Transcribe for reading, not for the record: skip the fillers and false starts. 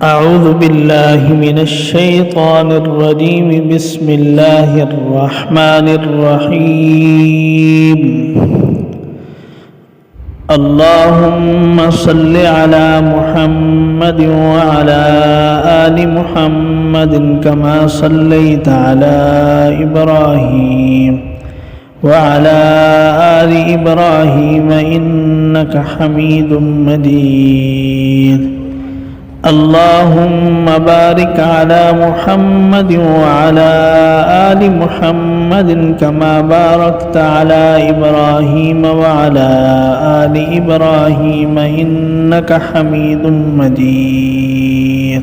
أعوذ بالله من الشيطان الرجيم بسم الله الرحمن الرحيم اللهم صل على محمد وعلى آل محمد كما صليت على إبراهيم وعلى آل إبراهيم إنك حميد مجيد اللهم بارك على محمد وعلى آل محمد كما باركت على إبراهيم وعلى آل إبراهيم إنك حميد مجيد।